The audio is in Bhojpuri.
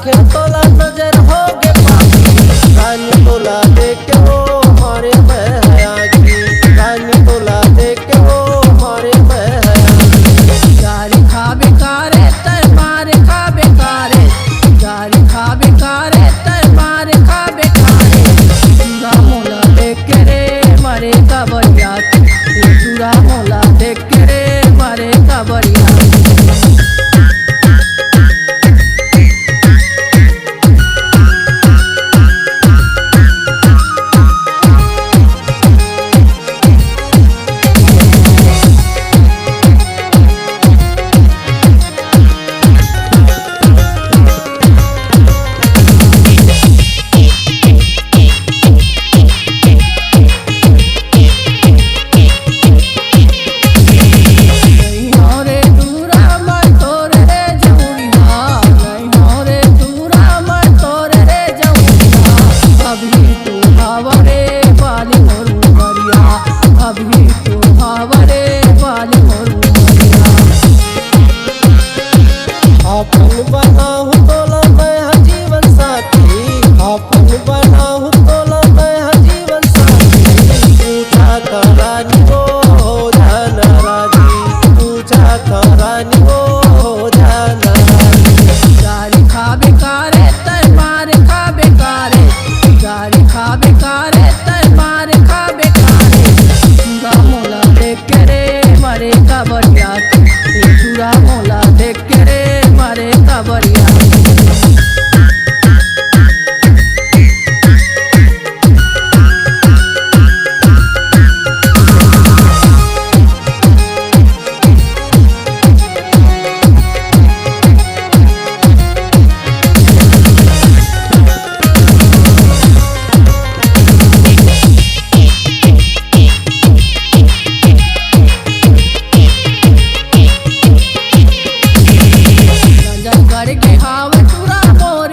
देखे तोला नजर हो गे पापी रानी तोला देखे वो हमारे बहया की रानी तोला देखे वो हमारे बहया गारी खा बेकारे तर मारे खा बेकारे गारी खा बेकारे तर मारे खा बेकारे चूरा मोला देख के रे मारे का बढ़िया चूरा मोला देख के रे मारे का बढ़िया अपन बनाहु तोला मैं जीवन साथी अपन बनाहु तोला मैं जीवन साथी पूछा था रानी वो जान राजी पूछा था रानी वो जान राजी गारी खा बेकारे तर मारे खा बेकारे गारी खा बेकारे तर मारे खा बेकारे चूरा मोला देख के रे मारे का बढ़िया चूरा मोला देख के रे मारे का बढ़िया करके हाव चूरा मोर